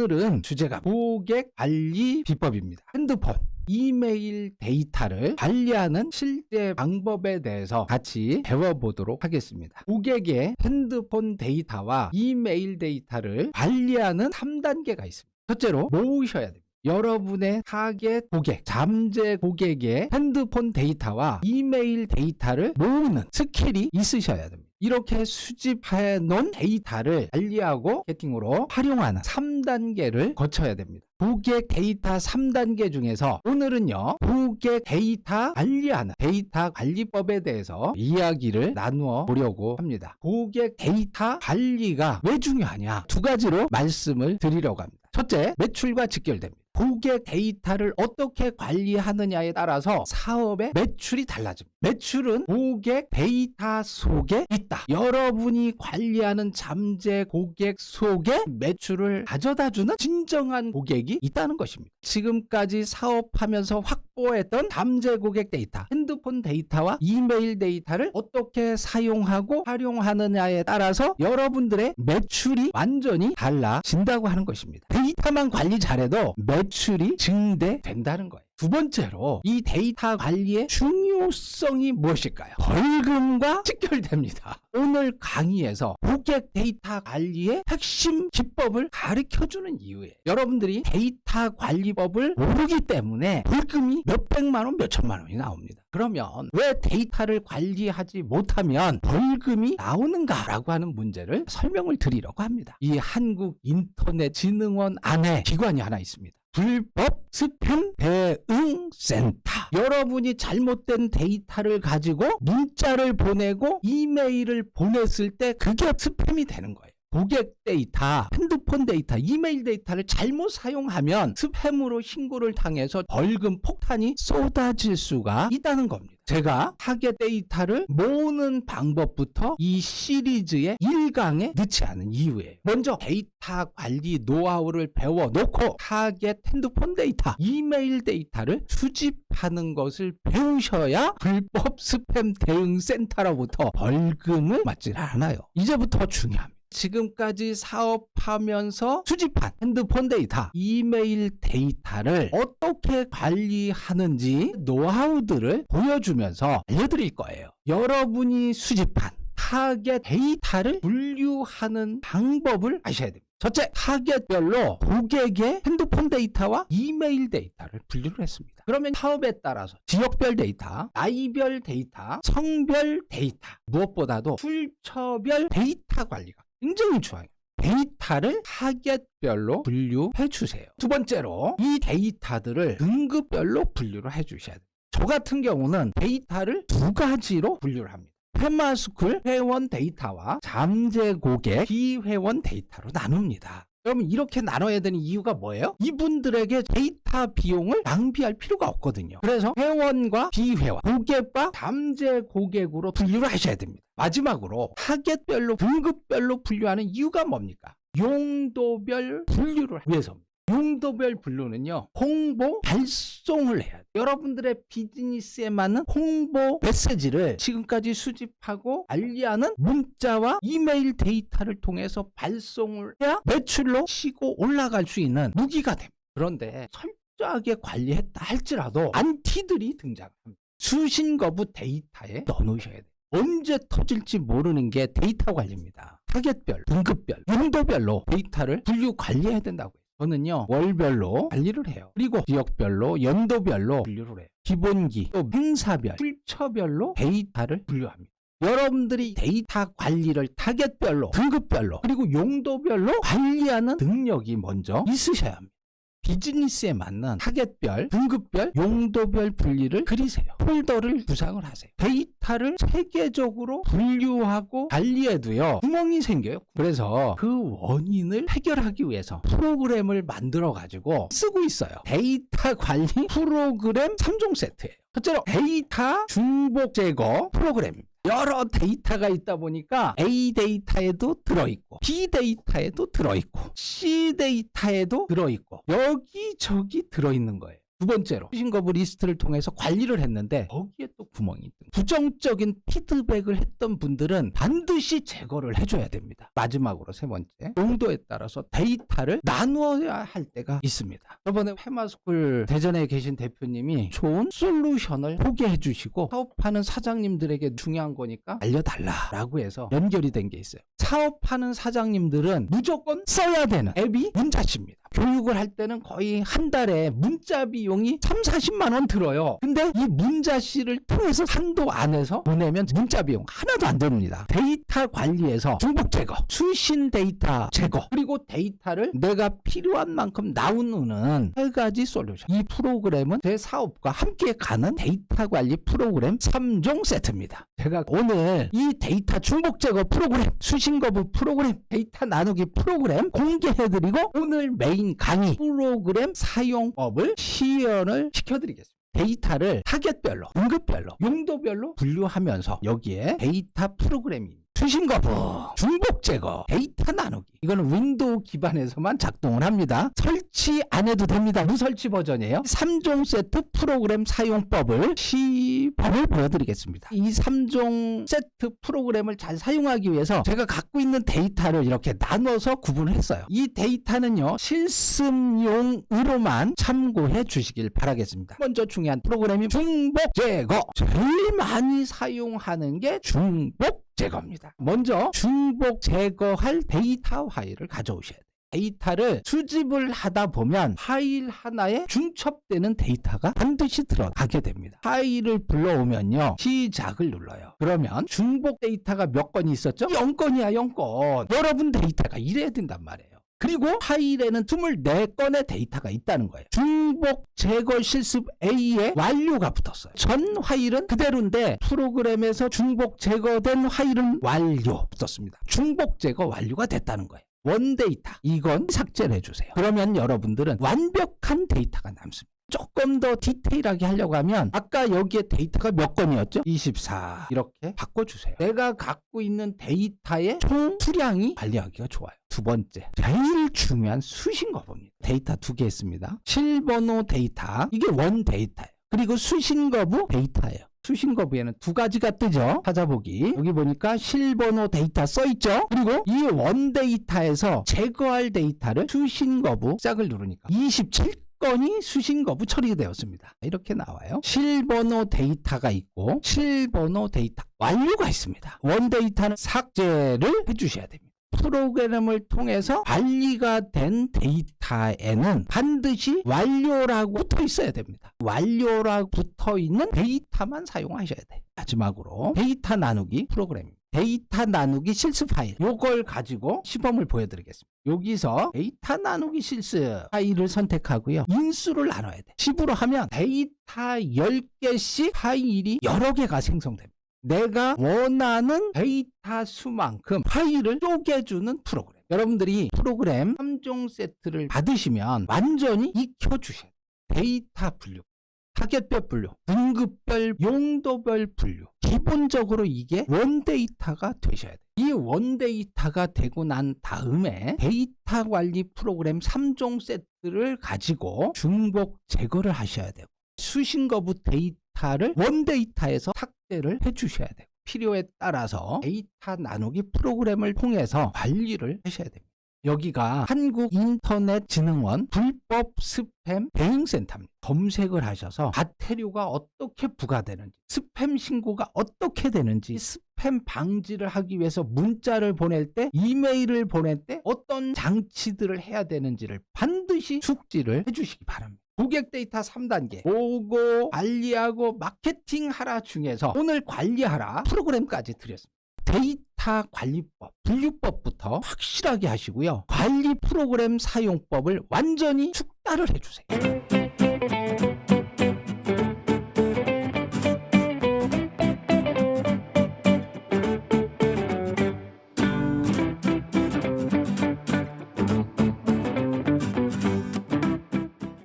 오늘은 주제가 고객 관리 비법입니다. 핸드폰, 이메일 데이터를 관리하는 실제 방법에 대해서 같이 배워보도록 하겠습니다. 고객의 핸드폰 데이터와 이메일 데이터를 관리하는 3단계가 있습니다. 첫째로 모으셔야 됩니다. 여러분의 타겟 고객, 잠재 고객의 핸드폰 데이터와 이메일 데이터를 모으는 스킬이 있으셔야 됩니다. 이렇게 수집해 놓은 데이터를 관리하고 마케팅으로 활용하는 3단계를 거쳐야 됩니다. 고객 데이터 3단계 중에서 오늘은요, 고객 데이터 관리하는 데이터 관리법에 대해서 이야기를 나누어 보려고 합니다. 고객 데이터 관리가 왜 중요하냐, 두 가지로 말씀을 드리려고 합니다. 첫째, 매출과 직결됩니다. 고객 데이터를 어떻게 관리하느냐에 따라서 사업의 매출이 달라집니다. 매출은 고객 데이터 속에 있다. 여러분이 관리하는 잠재 고객 속에 매출을 가져다주는 진정한 고객이 있다는 것입니다. 지금까지 사업하면서 확보했던 잠재 고객 데이터, 핸드폰 데이터와 이메일 데이터를 어떻게 사용하고 활용하느냐에 따라서 여러분들의 매출이 완전히 달라진다고 하는 것입니다. 데이터만 관리 잘해도 매출이 증대된다는 거예요. 두 번째로, 이 데이터 관리의 중요성이 무엇일까요? 벌금과 직결됩니다. 오늘 강의에서 고객 데이터 관리의 핵심 기법을 가르쳐주는 이유예요. 여러분들이 데이터 관리법을 모르기 때문에 벌금이 몇백만 원, 몇천만 원이 나옵니다. 그러면 왜 데이터를 관리하지 못하면 벌금이 나오는가 라고 하는 문제를 설명을 드리려고 합니다. 이 한국인터넷진흥원 안에 기관이 하나 있습니다. 불법 스팸 대응센터. 여러분이 잘못된 데이터를 가지고 문자를 보내고 이메일을 보냈을 때 그게 스팸이 되는 거예요. 고객 데이터, 핸드폰 데이터, 이메일 데이터를 잘못 사용하면 스팸으로 신고를 당해서 벌금 폭탄이 쏟아질 수가 있다는 겁니다. 제가 타겟 데이터를 모으는 방법부터 이 시리즈의 1강에 넣지 않은 이유예요. 먼저 데이터 관리 노하우를 배워놓고 타겟 핸드폰 데이터, 이메일 데이터를 수집하는 것을 배우셔야 불법 스팸 대응센터로부터 벌금을 맞지 않아요. 이제부터 중요합니다. 지금까지 사업하면서 수집한 핸드폰 데이터, 이메일 데이터를 어떻게 관리하는지 노하우들을 보여주면서 알려드릴 거예요. 여러분이 수집한 타겟 데이터를 분류하는 방법을 아셔야 됩니다. 첫째, 타겟별로 고객의 핸드폰 데이터와 이메일 데이터를 분류를 했습니다. 그러면 사업에 따라서 지역별 데이터, 나이별 데이터, 성별 데이터, 무엇보다도 출처별 데이터 관리가 굉장히 중요해요. 데이터를 타겟별로 분류해 주세요. 두 번째로, 이 데이터들을 등급별로 분류를 해 주셔야 돼요. 저 같은 경우는 데이터를 두 가지로 분류를 합니다. 페마스쿨 회원 데이터와 잠재 고객 비회원 데이터로 나눕니다. 그러면 이렇게 나눠야 되는 이유가 뭐예요? 이분들에게 데이터 비용을 낭비할 필요가 없거든요. 그래서 회원과 비회원, 고객과 잠재 고객으로 분류를 하셔야 됩니다. 마지막으로 타겟별로 등급별로 분류하는 이유가 뭡니까? 용도별 분류를 위해서입니다. 용도별 분류는요, 홍보 발송을 해야 돼요. 여러분들의 비즈니스에 맞는 홍보 메시지를 지금까지 수집하고 관리하는 문자와 이메일 데이터를 통해서 발송을 해야 매출로 치고 올라갈 수 있는 무기가 됩니다. 그런데 철저하게 관리했다 할지라도 안티들이 등장합니다. 수신 거부 데이터에 넣어놓으셔야 돼요. 언제 터질지 모르는 게 데이터 관리입니다. 타겟별, 등급별, 용도별로 데이터를 분류 관리해야 된다고요. 저는요, 월별로 관리를 해요. 그리고 지역별로, 연도별로 분류를 해요. 기본기, 또 행사별, 출처별로 데이터를 분류합니다. 여러분들이 데이터 관리를 타겟별로, 등급별로, 그리고 용도별로 관리하는 능력이 먼저 있으셔야 합니다. 비즈니스에 맞는 타겟별, 등급별, 용도별 분리를 그리세요. 폴더를 구상을 하세요. 데이터를 체계적으로 분류하고 관리해도요, 구멍이 생겨요. 그래서 그 원인을 해결하기 위해서 프로그램을 만들어 가지고 쓰고 있어요. 데이터 관리 프로그램 3종 세트예요. 첫째로 데이터 중복 제거 프로그램입니다. 여러 데이터가 있다 보니까 A 데이터에도 들어있고 B 데이터에도 들어있고 C 데이터에도 들어있고 여기저기 들어있는 거예요. 두 번째로 수신거부 리스트를 통해서 관리를 했는데 거기에 또 구멍이 있던 부정적인 피드백을 했던 분들은 반드시 제거를 해줘야 됩니다. 마지막으로 세 번째, 용도에 따라서 데이터를 나누어야 할 때가 있습니다. 저번에 페마스쿨 대전에 계신 대표님이 좋은 솔루션을 소개해 주시고 사업하는 사장님들에게 중요한 거니까 알려달라라고 해서 연결이 된 게 있어요. 사업하는 사장님들은 무조건 써야 되는 앱이 문자씨입니다. 교육을 할 때는 거의 한 달에 문자 비용이 30-40만 원 들어요. 근데 이 문자씨를 통해서 한도 안에서 보내면 문자 비용 하나도 안 듭니다. 데이터 관리에서 중복 제거, 수신 데이터 제거, 그리고 데이터를 내가 필요한 만큼 나누는 세 가지 솔루션. 이 프로그램은 제 사업과 함께 가는 데이터 관리 프로그램 3종 세트입니다. 제가 오늘 이 데이터 중복 제거 프로그램, 수신 거부 프로그램, 데이터 나누기 프로그램 공개해드리고 오늘 메인 강의 프로그램 사용법을 시연을 시켜드리겠습니다. 데이터를 타겟별로, 응급별로, 용도별로 분류하면서 여기에 데이터 프로그램입니다. 수신 거부, 중복 제거, 데이터 나누기. 이거는 윈도우 기반에서만 작동을 합니다. 설치 안 해도 됩니다. 무설치 버전이에요. 3종 세트 프로그램 사용법을 시범을 보여드리겠습니다. 이 3종 세트 프로그램을 잘 사용하기 위해서 제가 갖고 있는 데이터를 이렇게 나눠서 구분을 했어요. 이 데이터는요, 실습용으로만 참고해 주시길 바라겠습니다. 먼저 중요한 프로그램이 중복 제거. 제일 많이 사용하는 게 중복 제거입니다. 먼저 중복 제거할 데이터 파일을 가져오셔야 돼요. 데이터를 수집을 하다 보면 파일 하나에 중첩되는 데이터가 반드시 들어가게 됩니다. 파일을 불러오면요, 시작을 눌러요. 그러면 중복 데이터가 몇 건이 있었죠? 0건이야 0건. 여러분 데이터가 이래야 된단 말이에요. 그리고 파일에는 24건의 데이터가 있다는 거예요. 중복 제거 실습 A에 완료가 붙었어요. 전 파일은 그대로인데 프로그램에서 중복 제거된 파일은 완료 붙었습니다. 중복 제거 완료가 됐다는 거예요. 원데이터, 이건 삭제를 해주세요. 그러면 여러분들은 완벽한 데이터가 남습니다. 조금 더 디테일하게 하려고 하면 아까 여기에 데이터가 몇 건이었죠? 24 이렇게 바꿔주세요. 내가 갖고 있는 데이터의 총 수량이 관리하기가 좋아요. 두 번째, 제일 중요한 수신 거부입니다. 데이터 두 개 있습니다. 실번호 데이터, 이게 원 데이터예요. 그리고 수신 거부 데이터예요. 수신 거부에는 두 가지가 뜨죠. 찾아보기. 여기 보니까 실번호 데이터 써있죠. 그리고 이 원 데이터에서 제거할 데이터를 수신 거부 짝을 누르니까 27건이 수신 거부 처리되었습니다. 이렇게 나와요. 실번호 데이터가 있고 실번호 데이터 완료가 있습니다. 원 데이터는 삭제를 해주셔야 됩니다. 프로그램을 통해서 관리가 된 데이터에는 반드시 완료라고 붙어 있어야 됩니다. 완료라고 붙어 있는 데이터만 사용하셔야 돼요. 마지막으로 데이터 나누기 프로그램입니다. 데이터 나누기 실습 파일, 요걸 가지고 시범을 보여드리겠습니다. 여기서 데이터 나누기 실습 파일을 선택하고요, 인수를 나눠야 돼. 10으로 하면 데이터 10개씩 파일이 여러 개가 생성됩니다. 내가 원하는 데이터 수만큼 파일을 쪼개주는 프로그램. 여러분들이 프로그램 3종 세트를 받으시면 완전히 익혀주셔야 돼요. 데이터 분류, 타겟별 분류, 등급별, 용도별 분류. 기본적으로 이게 원데이터가 되셔야 돼요. 이 원데이터가 되고 난 다음에 데이터 관리 프로그램 3종 세트를 가지고 중복 제거를 하셔야 되고, 수신 거부 데이터를 원데이터에서 삭제를 해주셔야 돼요. 필요에 따라서 데이터 나누기 프로그램을 통해서 관리를 하셔야 됩니다. 여기가 한국인터넷진흥원 불법 스팸 대응센터입니다. 검색을 하셔서 과태료가 어떻게 부과되는지, 스팸 신고가 어떻게 되는지, 스팸 방지를 하기 위해서 문자를 보낼 때, 이메일을 보낼 때 어떤 장치들을 해야 되는지를 반드시 숙지를 해주시기 바랍니다. 고객 데이터 3단계, 보고, 관리하고, 마케팅하라 중에서 오늘 관리하라 프로그램까지 드렸습니다. 데이터 관리법, 분류법부터 확실하게 하시고요, 관리 프로그램 사용법을 완전히 숙달을 해주세요.